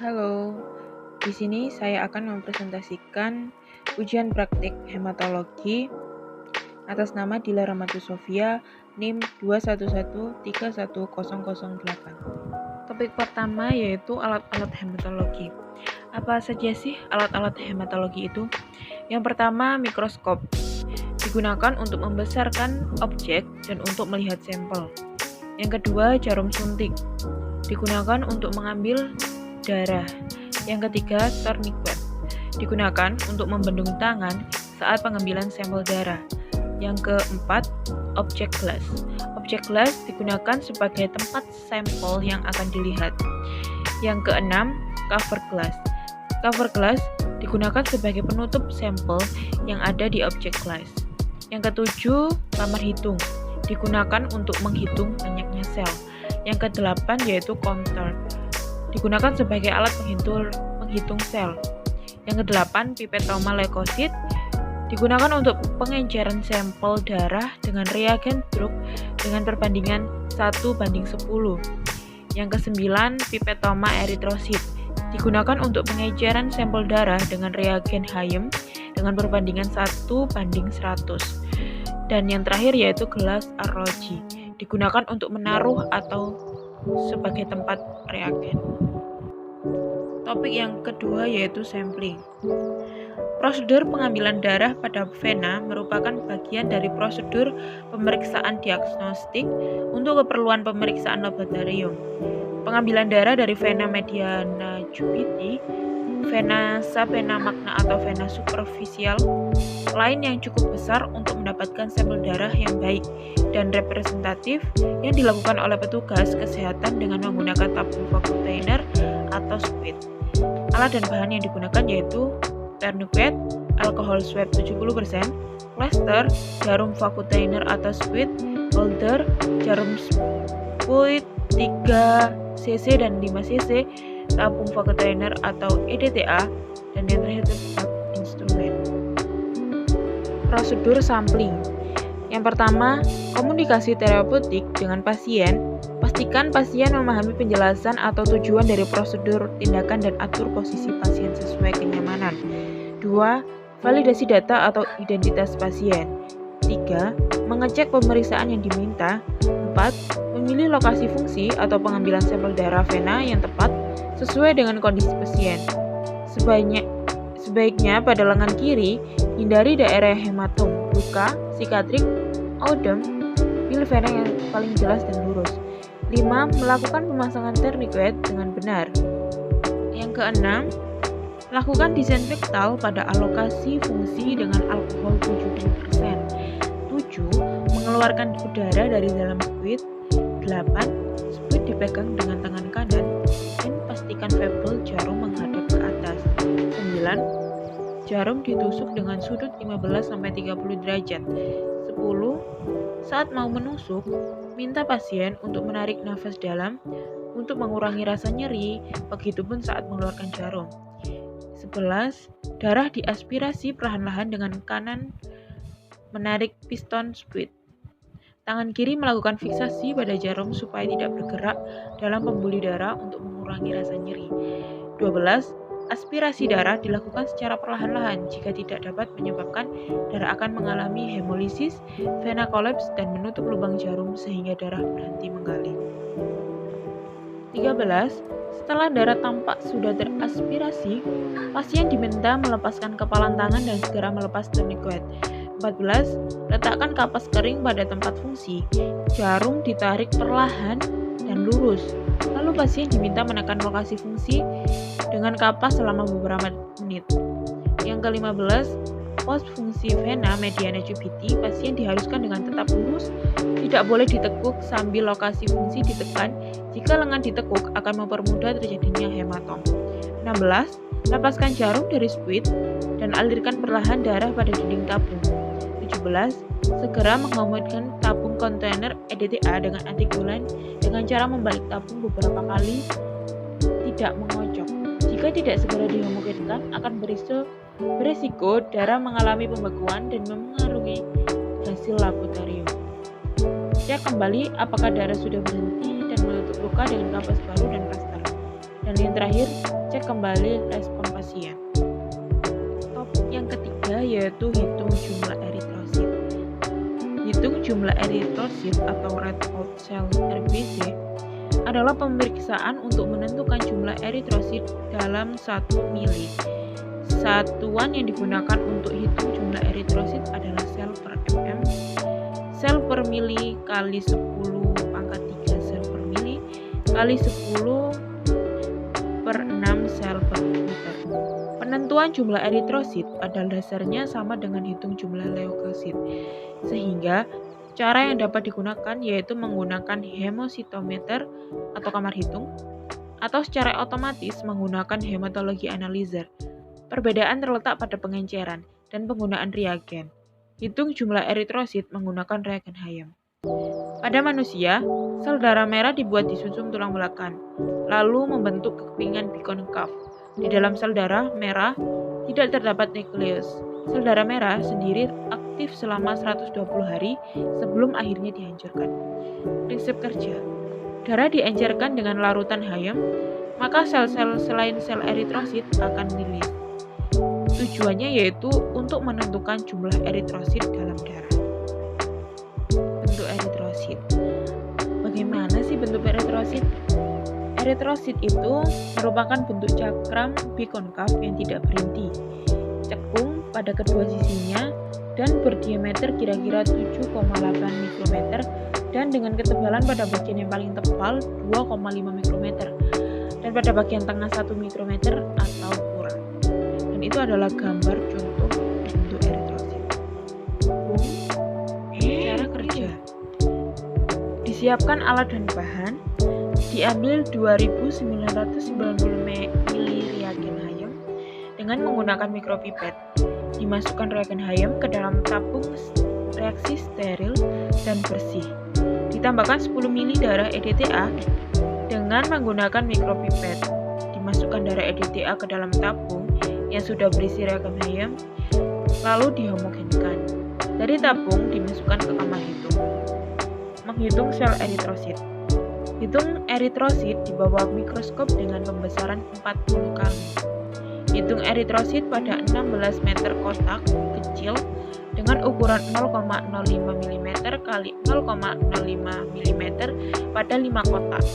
Halo, di sini saya akan mempresentasikan ujian praktik hematologi atas nama Dila Ramadu Sofia, NIM 2113108. Topik pertama yaitu alat-alat hematologi. Apa saja sih alat-alat hematologi itu? Yang pertama, mikroskop. Digunakan untuk membesarkan objek dan untuk melihat sampel. Yang kedua, jarum suntik. Digunakan untuk mengambil darah. Yang ketiga, tourniquet. Digunakan untuk membendung tangan saat pengambilan sampel darah. Yang keempat, objek glass. Objek glass digunakan sebagai tempat sampel yang akan dilihat. Yang keenam, cover glass. Cover glass digunakan sebagai penutup sampel yang ada di objek glass. Yang ketujuh, kamar hitung. Digunakan untuk menghitung banyaknya sel. Yang kedelapan yaitu counter. Digunakan sebagai alat penghitung sel. Yang kedelapan, pipetoma leukosit. Digunakan untuk pengenceran sampel darah dengan reagen drug dengan perbandingan 1:10. Yang kesembilan, pipetoma eritrosit. Digunakan untuk pengenceran sampel darah dengan reagen Hayem dengan perbandingan 1:100. Dan yang terakhir yaitu gelas arloji. Digunakan untuk menaruh atau sebagai tempat reagen. Topik yang kedua yaitu sampling. Prosedur pengambilan darah pada vena merupakan bagian dari prosedur pemeriksaan diagnostik untuk keperluan pemeriksaan laboratorium. Pengambilan darah dari vena mediana jubiti, vena sabena magna atau vena superficial lain yang cukup besar untuk mendapatkan sampel darah yang baik dan representatif yang dilakukan oleh petugas kesehatan dengan menggunakan tabung vacuum atau squid. Alat dan bahan yang digunakan yaitu tourniquet, alkohol swab 70%, plaster, jarum vacuum atau squid, holder, jarum squid 3 cc dan 5 cc, tabung vacuum atau EDTA, dan yang terakhir instrumen. Prosedur sampling. Yang pertama, komunikasi terapeutik dengan pasien. Pastikan pasien memahami penjelasan atau tujuan dari prosedur tindakan dan atur posisi pasien sesuai kenyamanan. 2. Validasi data atau identitas pasien. 3. Mengecek pemeriksaan yang diminta. 4. Memilih lokasi fungsi atau pengambilan sampel darah vena yang tepat sesuai dengan kondisi pasien. Sebaiknya pada lengan kiri, hindari daerah hematom, luka, sikatrik, odem, pilih vena yang paling jelas dan lurus. 5. Melakukan pemasangan tourniquet dengan benar. Yang keenam, lakukan disinfektan pada alokasi fungsi dengan alkohol 70%. 7. Mengeluarkan udara dari dalam squid. 8. Squid dipegang dengan tangan kanan dan pastikan febel jarum menghadap ke atas. 9. Jarum ditusuk dengan sudut 15-30 derajat. 10. Saat mau menusuk, minta pasien untuk menarik nafas dalam untuk mengurangi rasa nyeri, begitupun saat mengeluarkan jarum. 11. Darah diaspirasi perlahan-lahan dengan kanan menarik piston squid. Tangan kiri melakukan fiksasi pada jarum supaya tidak bergerak dalam pembuluh darah untuk mengurangi rasa nyeri. 12. Aspirasi darah dilakukan secara perlahan-lahan. Jika tidak dapat menyebabkan darah akan mengalami hemolisis, vena kolaps dan menutup lubang jarum sehingga darah berhenti mengalir. 13. Setelah darah tampak sudah teraspirasi, pasien diminta melepaskan kepalan tangan dan segera melepas tourniquet. 14. Letakkan kapas kering pada tempat fungsi. Jarum ditarik perlahan dan lurus. Lalu pasien diminta menekan lokasi fungsi dengan kapas selama beberapa menit. Yang ke-15, pos fungsi vena mediana jubiti, pasien diharuskan dengan tetap lurus, tidak boleh ditekuk sambil lokasi fungsi ditekan. Jika lengan ditekuk akan mempermudah terjadinya hematom. 16. Lepaskan jarum dari squid dan alirkan perlahan darah pada dinding tabung. 17. Segera menghemutkan tabung kontainer EDTA dengan antikoagulan dengan cara membalik tabung beberapa kali, tidak mengocok. Jika tidak segera dihemukkan, akan berisiko darah mengalami pembekuan dan mempengaruhi hasil laboratorium. Cek kembali apakah darah sudah berhenti dan menutup luka dengan kapas baru dan plaster. Dan yang terakhir, cek kembali respon pasien. Topik yang ketiga yaitu hitung jumlah eritrosit. Hitung jumlah eritrosit atau red blood cell RBC adalah pemeriksaan untuk menentukan jumlah eritrosit dalam 1 mili. Satuan yang digunakan untuk hitung jumlah eritrosit adalah sel per mm, sel per mili kali 10 pangkat 3 sel per mili kali 10 per 6 sel per liter. Penentuan jumlah eritrosit pada dasarnya sama dengan hitung jumlah leukosit, sehingga cara yang dapat digunakan yaitu menggunakan hemositometer atau kamar hitung, atau secara otomatis menggunakan hematologi analyzer. Perbedaan terletak pada pengenceran dan penggunaan reagen. Hitung jumlah eritrosit menggunakan reagen Hayem. Pada manusia, sel darah merah dibuat disusun tulang belakang, lalu membentuk kepingan bikonkav. Di dalam sel darah merah tidak terdapat nukleus. Sel darah merah sendiri aktif selama 120 hari sebelum akhirnya dihancurkan. Prinsip kerja. Darah diencerkan dengan larutan Hayem, maka sel-sel selain sel eritrosit akan rilis. Tujuannya yaitu untuk menentukan jumlah eritrosit dalam darah. Bentuk eritrosit. Bagaimana sih bentuk eritrosit? Eritrosit itu merupakan bentuk cakram bikonkav yang tidak berhenti, cekung pada kedua sisinya dan berdiameter kira-kira 7,8 mikrometer dan dengan ketebalan pada bagian yang paling tebal 2,5 mikrometer dan pada bagian tengah 1 mikrometer atau kurang. Dan itu adalah gambar contoh bentuk eritrosit. Cara kerja. Disiapkan alat dan bahan, diambil 2990 ml reagen Hayem dengan menggunakan mikropipet. Dimasukkan reagen Hayem ke dalam tabung reaksi steril dan bersih. Ditambahkan 10 ml darah EDTA dengan menggunakan mikropipet. Dimasukkan darah EDTA ke dalam tabung yang sudah berisi reagen Hayem, lalu dihomogenkan. Dari tabung dimasukkan ke kamar hitung. Menghitung sel eritrosit. Hitung eritrosit di bawah mikroskop dengan pembesaran 40 kali. Hitung eritrosit pada 16 meter kotak kecil dengan ukuran 0,05 mm kali 0,05 mm pada 5 kotak.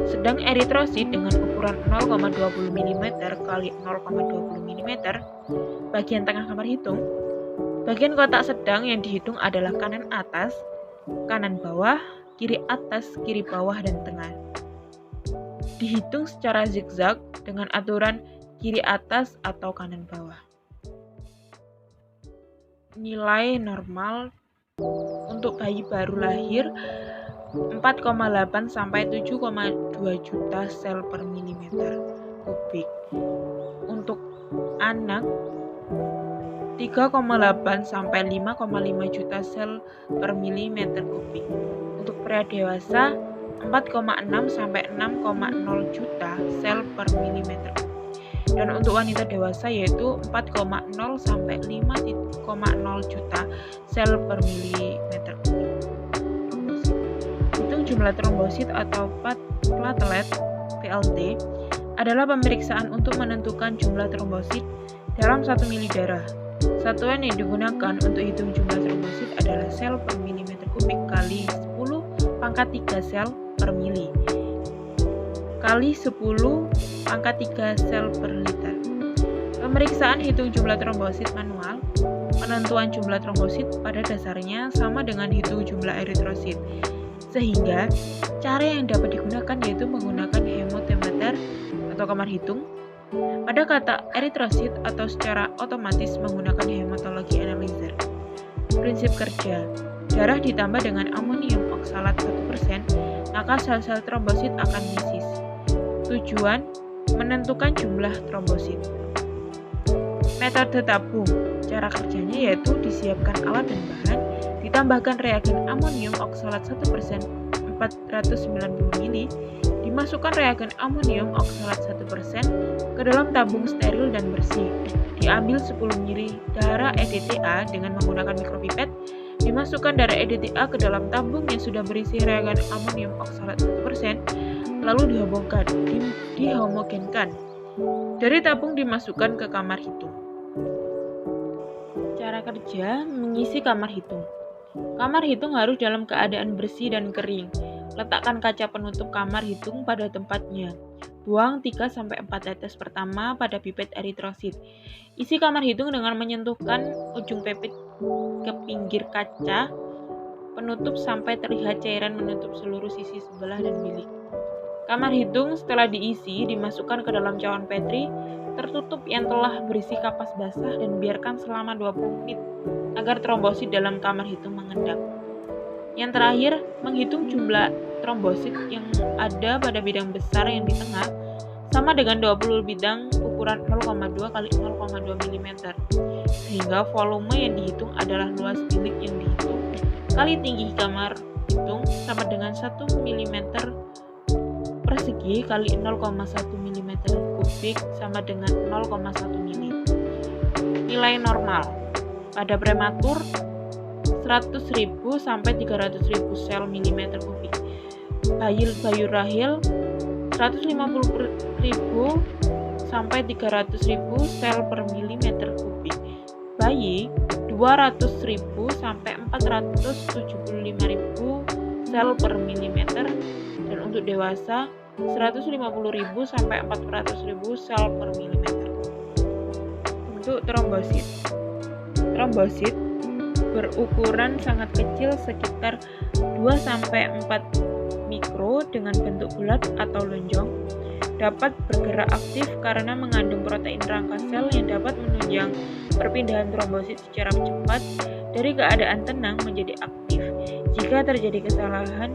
Sedang eritrosit dengan ukuran 0,20 mm kali 0,20 mm bagian tengah kamar hitung. Bagian kotak sedang yang dihitung adalah kanan atas, kanan bawah, kiri atas, kiri bawah, dan tengah. Dihitung secara zigzag dengan aturan kiri atas atau kanan bawah. Nilai normal untuk bayi baru lahir 4,8 sampai 7,2 juta sel per milimeter kubik. Untuk anak 3,8 sampai 5,5 juta sel per milimeter kubik. Untuk pria dewasa 4,6 sampai 6,0 juta sel per milimeter kubik. Dan untuk wanita dewasa yaitu 4,0 sampai 5,0 juta sel per milimeter kubik. Hitung jumlah trombosit atau platelet (PLT) adalah pemeriksaan untuk menentukan jumlah trombosit dalam 1 mili darah. Satuan yang digunakan untuk hitung jumlah trombosit adalah sel per milimeter kubik kali 10 pangkat 3 sel per mili kali 10 pangkat 3 sel per liter. Pemeriksaan hitung jumlah trombosit manual. Penentuan jumlah trombosit pada dasarnya sama dengan hitung jumlah eritrosit, sehingga cara yang dapat digunakan yaitu menggunakan hemositometer atau kamar hitung. Pada kata eritrosit atau secara otomatis menggunakan hematologi analyzer. Prinsip kerja. Darah ditambah dengan amonium oksalat 1%, maka sel-sel trombosit akan lisis. Tujuan menentukan jumlah trombosit. Metode tabung. Cara kerjanya yaitu disiapkan alat dan bahan, ditambahkan reagen amonium oksalat 1% 490 ml, dimasukkan reagen amonium oksalat 1% ke dalam tabung steril dan bersih. Diambil 10 ml darah EDTA dengan menggunakan mikropipet, Dimasukkan darah EDTA ke dalam tabung yang sudah berisi reagen amonium oksalat 1%, lalu dihomogenkan. Dari tabung dimasukkan ke kamar hitung. Cara kerja mengisi kamar hitung. Kamar hitung harus dalam keadaan bersih dan kering. Letakkan kaca penutup kamar hitung pada tempatnya. Buang 3-4 tetes pertama pada pipet eritrosit. Isi kamar hitung dengan menyentuhkan ujung pipet ke pinggir kaca penutup sampai terlihat cairan menutup seluruh sisi sebelah dan bilik. Kamar hitung setelah diisi dimasukkan ke dalam cawan Petri tertutup yang telah berisi kapas basah dan biarkan selama 20 menit agar trombosit dalam kamar hitung mengendap. Yang terakhir, menghitung jumlah trombosit yang ada pada bidang besar yang di tengah sama dengan 20 bidang ukuran 0,2 x 0,2 mm, sehingga volume yang dihitung adalah luas bilik yang dihitung kali tinggi kamar hitung sama dengan 1 mm persegi kali 0,1 mm kubik sama dengan 0,1 mili. Nilai normal pada prematur 100.000 sampai 300.000 sel mm kubik. Bayi rahil 150.000 sampai 300.000 sel per milimeter kubik. Bayi 200.000 sampai 475.000 sel per milimeter, dan untuk dewasa 150.000 sampai 400.000 sel per milimeter. Untuk trombosit. Trombosit berukuran sangat kecil sekitar 2-4 mikro dengan bentuk bulat atau lonjong, dapat bergerak aktif karena mengandung protein rangka sel yang dapat menunjang perpindahan trombosit secara cepat dari keadaan tenang menjadi aktif jika terjadi kesalahan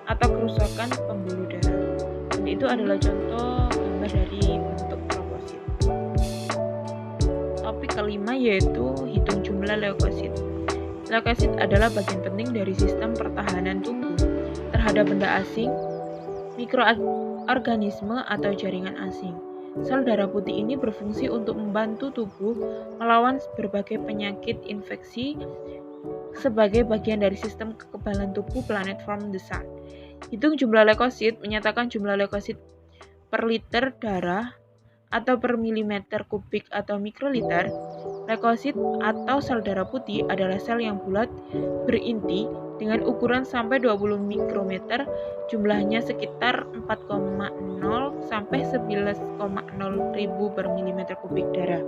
atau kerusakan pembuluh darah. Dan itu adalah contoh gambar dari bentuk trombosit. Topik kelima yaitu hitung jumlah leukosit. Leukosit adalah bagian penting dari sistem pertahanan tubuh terhadap benda asing, mikroorganisme atau jaringan asing. Sel darah putih ini berfungsi untuk membantu tubuh melawan berbagai penyakit infeksi sebagai bagian dari sistem kekebalan tubuh planet from the sun. Hitung jumlah leukosit menyatakan jumlah leukosit per liter darah atau per milimeter kubik atau mikroliter. Leukosit atau sel darah putih adalah sel yang bulat berinti dengan ukuran sampai 20 mikrometer, jumlahnya sekitar 4,0 sampai 11,0 ribu per milimeter kubik darah.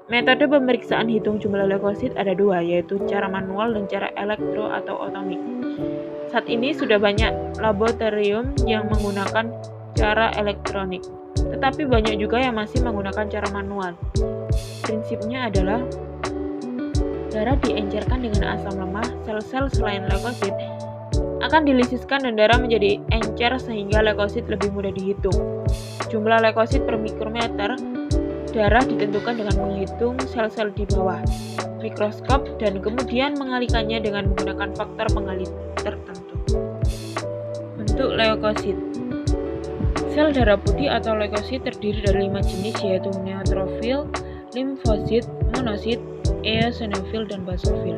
Metode pemeriksaan hitung jumlah leukosit ada dua, yaitu cara manual dan cara elektro atau atomik. Saat ini sudah banyak laboratorium yang menggunakan cara elektronik, tetapi banyak juga yang masih menggunakan cara manual. Prinsipnya adalah darah diencerkan dengan asam lemah, sel-sel selain leukosit akan dilisiskan dan darah menjadi encer sehingga leukosit lebih mudah dihitung. Jumlah leukosit per mikrometer darah ditentukan dengan menghitung sel-sel di bawah mikroskop dan kemudian mengalihkannya dengan menggunakan faktor pengalih tertentu. Bentuk leukosit. Sel darah putih atau leukosit terdiri dari 5 jenis, yaitu neutrofil, limfosit, monosit, eosinofil, dan basofil.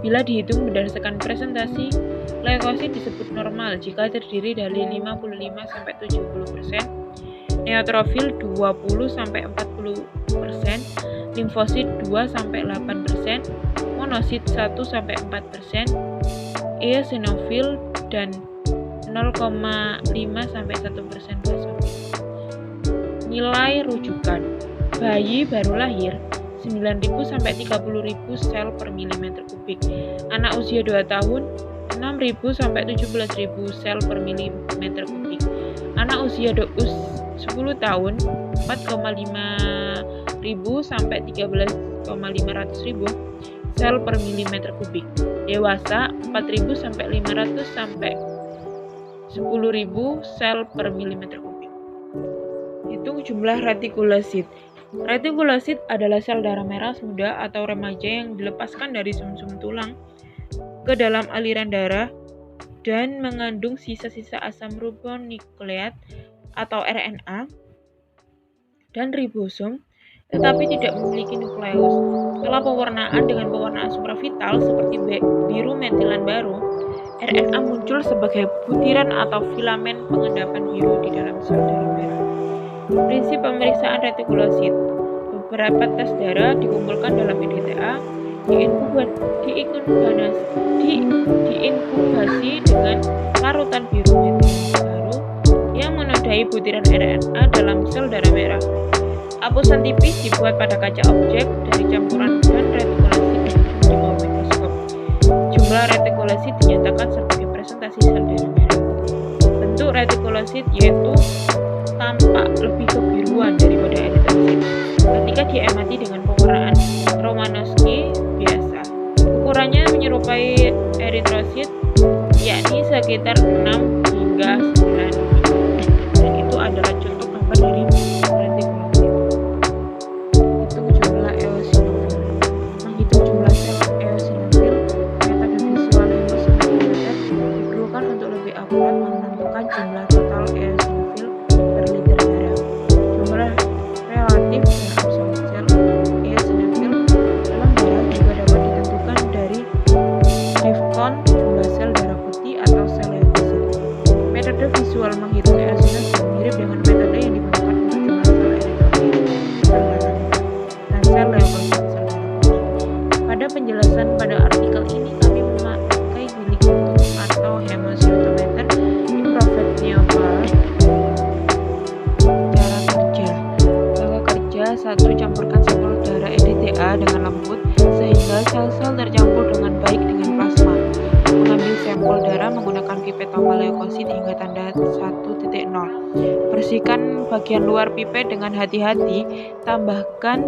Bila dihitung berdasarkan presentasi, leukosit disebut normal jika terdiri dari 55-70%, neutrofil 20-40%, limfosit 2-8%, monosit 1-4%, eosinofil dan 0,5-1% basofil. Nilai rujukan. Bayi baru lahir 9.000 sampai 30.000 sel per milimeter kubik. Anak usia 2 tahun 6.000 sampai 17.000 sel per milimeter kubik. Anak usia 10 tahun 4,5.000 sampai 13,500.000 sel per milimeter kubik. Dewasa 4.000 sampai 500 sampai 10.000 sel per milimeter kubik. Hitung jumlah retikulosit. Retikulosit adalah sel darah merah muda atau remaja yang dilepaskan dari sumsum tulang ke dalam aliran darah dan mengandung sisa-sisa asam ribonukleat atau RNA dan ribosom tetapi tidak memiliki nukleus. Setelah pewarnaan dengan pewarnaan supravital seperti biru metilan baru, RNA muncul sebagai butiran atau filamen pengendapan biru di dalam sel darah merah. Prinsip pemeriksaan retikulosit. Beberapa tes darah dikumpulkan dalam EDTA, diinkubasi dengan larutan biru metilan baru yang menodai butiran RNA dalam sel darah merah. Apusan tipis dibuat pada kaca objek dari campuran dan retikulasi di bawah mikroskop. Jumlah retikulosit dinyatakan sebagai presentasi sel darah merah. Bentuk retikulosit yaitu tampak lebih kebiruan daripada eritrosit ketika diamati dengan pewarnaan Romanowski biasa. Ukurannya menyerupai eritrosit, yakni sekitar 6 hingga 9 mikron. Dan itu adalah contoh gambar dari retikulosit. Hitung jumlah eosinofil. Menghitung jumlah sel eosinofil, metode visual hemosimeter diperlukan untuk lebih akurat menentukan jumlah total eosinofil per liter darah. Jumlah relatif dan absolut sel eosinofil dalam darah juga dapat ditentukan dari DIFCON jumlah sel darah putih atau sel leukosit. Metode visual menghitung eosinofil mirip dengan metode yang digunakan untuk jumlah sel eritrosit, sel darah dan sel leukosit, sel darah putih. Pada penjelasan pada artikel ini kami memakai bilik hitung atau hemosimeter infrared nearby. Cara kerja 1. Campurkan sampel darah EDTA dengan lembut sehingga sel-sel tercampur dengan baik dengan plasma. Mengambil sampel darah menggunakan pipetoma leukosit hingga tanda 1.0. Bersihkan bagian luar pipet dengan hati-hati. Tambahkan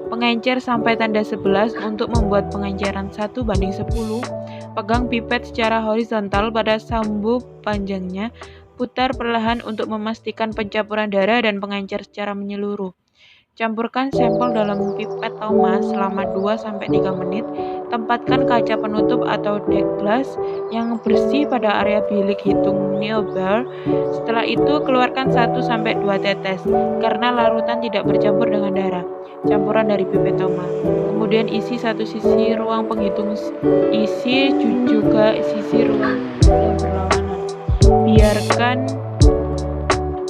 pengencer sampai tanda 11 untuk membuat pengenceran 1:10. Pegang pipet secara horizontal pada sumbu panjangnya. Putar perlahan untuk memastikan pencampuran darah dan pengencer secara menyeluruh. Campurkan sampel dalam pipetoma selama 2-3 menit. Tempatkan kaca penutup atau deck glass yang bersih pada area bilik hitung Neobar. Setelah itu keluarkan 1-2 tetes karena larutan tidak bercampur dengan darah campuran dari pipetoma. Kemudian isi satu sisi ruang penghitung, isi juga sisi ruang yang berlawanan.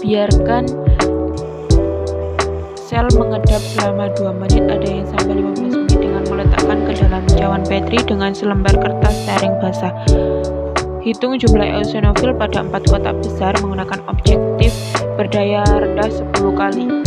Biarkan sel mengedap selama 2 menit, ada yang sampai 15 menit dengan meletakkan ke dalam cawan Petri dengan selembar kertas staring basah. Hitung jumlah eosinofil pada 4 kotak besar menggunakan objektif berdaya rendah 10 kali.